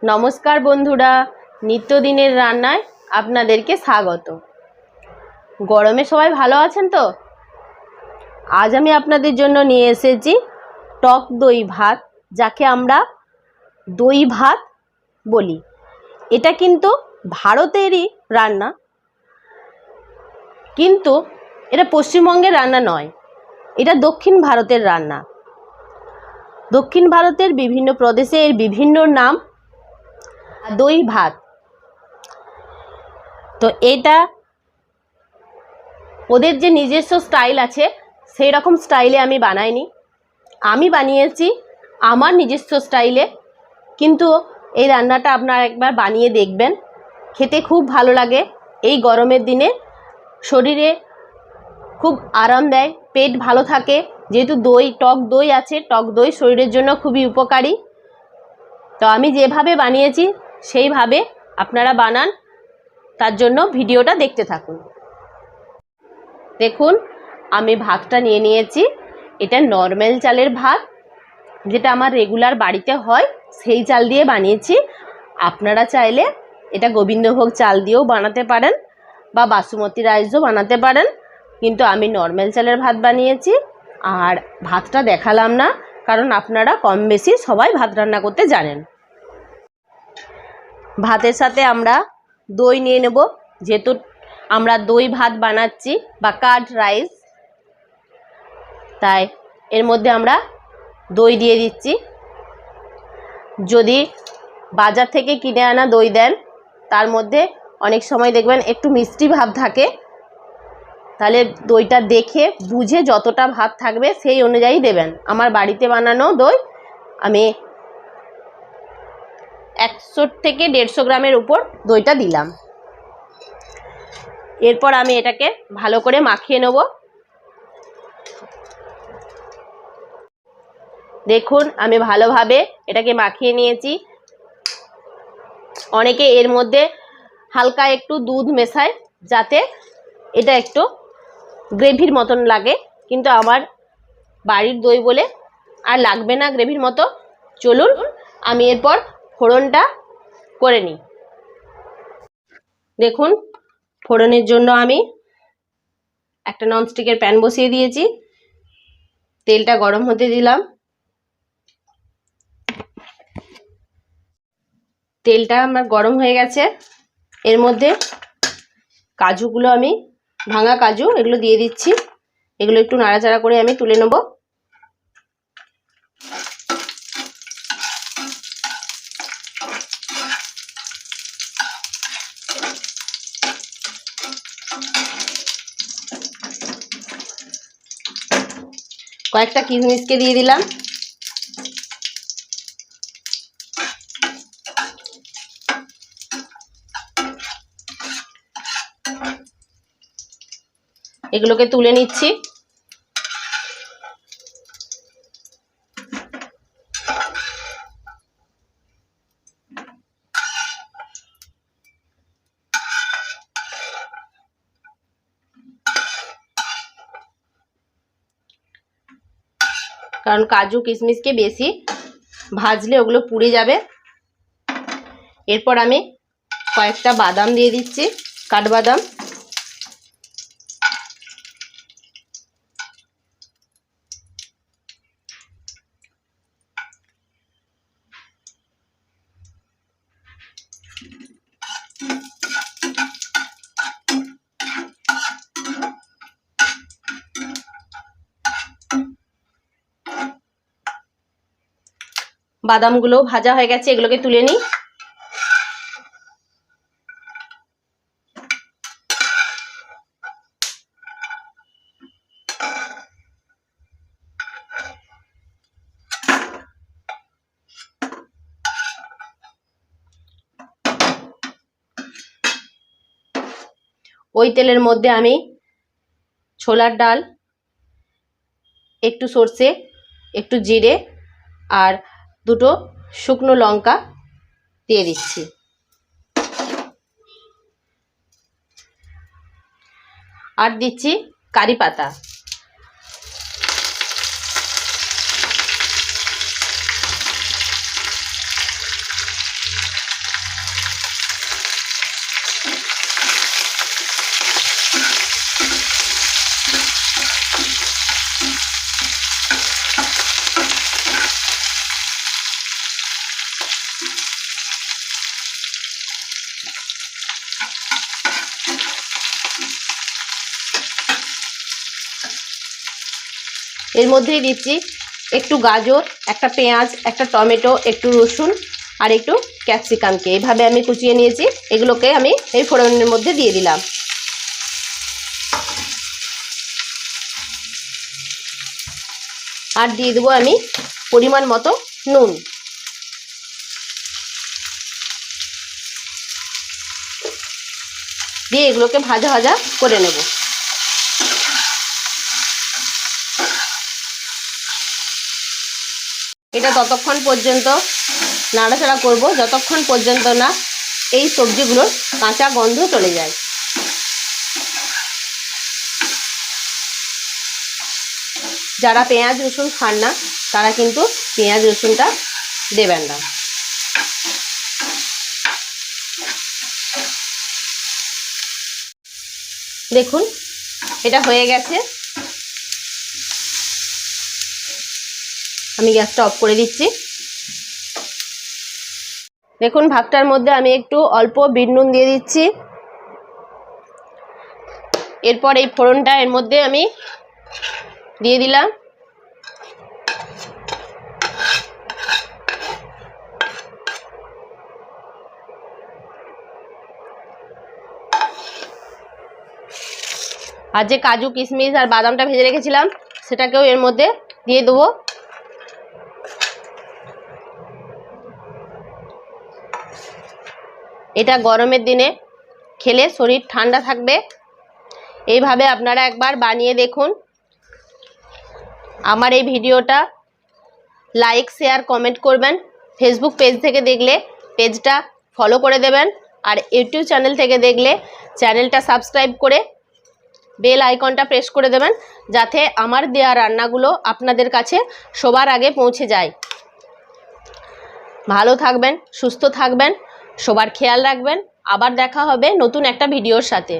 নমস্কার বন্ধুরা, নিত্যদিনের রান্নায় আপনাদেরকে স্বাগত। গরমে সবাই ভালো আছেন তো? আজ আমি আপনাদের জন্য নিয়ে এসেছি টক দই ভাত, যাকে আমরা দই ভাত বলি। এটা কিন্তু ভারতেরই রান্না, কিন্তু এটা পশ্চিমবঙ্গের রান্না নয়, এটা দক্ষিণ ভারতের রান্না। দক্ষিণ ভারতের বিভিন্ন প্রদেশে এর বিভিন্ন নাম। দই ভাত তো এটা ওদের যে নিজস্ব স্টাইল আছে, সেই রকম স্টাইলে আমি বানাইনি, আমি বানিয়েছি আমার নিজস্ব স্টাইলে। কিন্তু এই রান্নাটা আপনারা একবার বানিয়ে দেখবেন, খেতে খুব ভালো লাগে। এই গরমের দিনে শরীরে খুব আরাম দেয়, পেট ভালো থাকে, যেহেতু টক দই আছে। টক দই শরীরের জন্য খুবই উপকারী। তো আমি যেভাবে বানিয়েছি সেইভাবে আপনারা বানান, তার জন্য ভিডিওটা দেখতে থাকুন। দেখুন, আমি ভাতটা নিয়ে নিয়েছি। এটা নরমাল চালের ভাত, যেটা আমার রেগুলার বাড়িতে হয়, সেই চাল দিয়ে বানিয়েছি। আপনারা চাইলে এটা গোবিন্দভোগ চাল দিয়েও বানাতে পারেন বা বাসমতি রাইসও বানাতে পারেন, কিন্তু আমি নরমাল চালের ভাত বানিয়েছি। আর ভাতটা দেখালাম না, কারণ আপনারা কম বেশি সবাই ভাত রান্না করতে জানেন। ভাতের সাথে আমরা দই নিয়ে নেব, যেহেতু আমরা দই ভাত বানাচ্ছি বা কার্ড রাইস, তাই এর মধ্যে আমরা দই দিয়ে দিচ্ছি। যদি বাজার থেকে কিনে আনা দই দেন, তার মধ্যে অনেক সময় দেখবেন একটু মিষ্টি ভাব থাকে, তাহলে দইটা দেখে বুঝে যতটা ভাত থাকবে সেই অনুযায়ী দেবেন। আমার বাড়িতে বানানো দই, আমি 100 থেকে 150 গ্রামের উপর দইটা দিলাম। এরপর আমি এটাকে ভালো করে মাখিয়ে নেব। দেখুন, আমি ভালোভাবে এটাকে মাখিয়ে নিয়েছি। অনেকে এর মধ্যে হালকা একটু দুধ মেশায়, যাতে এটা একটু গ্রেভির মতন লাগে, কিন্তু আমার বাড়ির দই বলে আর লাগবে না গ্রেভির মতো। চলুন আমি এরপর ফোড়নটা করে নিই। দেখুন, ফোড়নের জন্য আমি একটা ননস্টিকের প্যান বসিয়ে দিয়েছি, তেলটা গরম হতে দিলাম। তেলটা আমার গরম হয়ে গেছে। এর মধ্যে কাজুগুলো, আমি ভাঙা কাজু এগুলো দিয়ে দিচ্ছি। এগুলো একটু নাড়াচাড়া করে আমি তুলে নেব। কয়েকটা কিশমিশকে দিয়ে দিলাম। এগুলোকে তুলে নিচ্ছি। কারণ কাজু কিশমিশকে বেশি ভাজলে ওগুলো পুড়ে যাবে। এরপর আমি কয়েকটা বাদাম দিয়ে দিচ্ছি, কাঠবাদাম। বাদামগুলো ভাজা হয়ে গেছে, এগুলোকে তুলে নিই। ওই তেলের মধ্যে আমি ছোলার ডাল, একটু সর্ষে, একটু জিরে আর দুটো শুকনো লঙ্কা দিয়ে দিচ্ছি। আর দিচ্ছি কারি পাতা। এর মধ্যেই দিচ্ছি একটু গাজর, একটা পেঁয়াজ, একটা টমেটো, একটু রসুন আর একটু ক্যাপসিকামকে এইভাবে আমি কুচিয়ে নিয়েছি। এগুলোকে আমি এই ফোড়নের মধ্যে দিয়ে দিলাম। আর দিয়ে দেবো আমি পরিমাণ মতো নুন। দিয়ে এগুলোকে ভাজা ভাজা করে নেব। এটা ততক্ষণ পর্যন্ত নাড়াচাড়া করব যতক্ষণ পর্যন্ত না এই সবজিগুলোর কাঁচা গন্ধ চলে যায়। যারা পেঁয়াজ রসুন খান না তারা কিন্তু পেঁয়াজ রসুনটা দেবেন না। দেখুন এটা হয়ে গেছে। আমি গ্যাসটা অফ করে দিচ্ছি। দেখুন ভাতটার মধ্যে আমি একটু অল্প বিট নুন দিয়ে দিচ্ছি। এরপর এই ফোড়নটা এর মধ্যে আমি দিয়ে দিলাম। আর যে কাজু কিশমিশ আর বাদামটা ভেজে রেখেছিলাম সেটাকেও এর মধ্যে দিয়ে দেবো। এটা গরমের দিনে খেলে শরীর ঠান্ডা থাকবে। এইভাবে আপনারা একবার বানিয়ে দেখুন। আমার এই ভিডিওটা লাইক শেয়ার কমেন্ট করবেন। ফেসবুক পেজ থেকে দেখলে পেজটা ফলো করে দেবেন, আর ইউটিউব চ্যানেল থেকে দেখলে চ্যানেলটা সাবস্ক্রাইব করে বেল আইকনটা প্রেস করে দেবেন, যাতে আমার দেওয়া রান্নাগুলো আপনাদের কাছে সবার আগে পৌঁছে যায়। ভালো থাকবেন, সুস্থ থাকবেন, সবার খেয়াল রাখবেন। আবার দেখা হবে নতুন একটা ভিডিওর সাথে।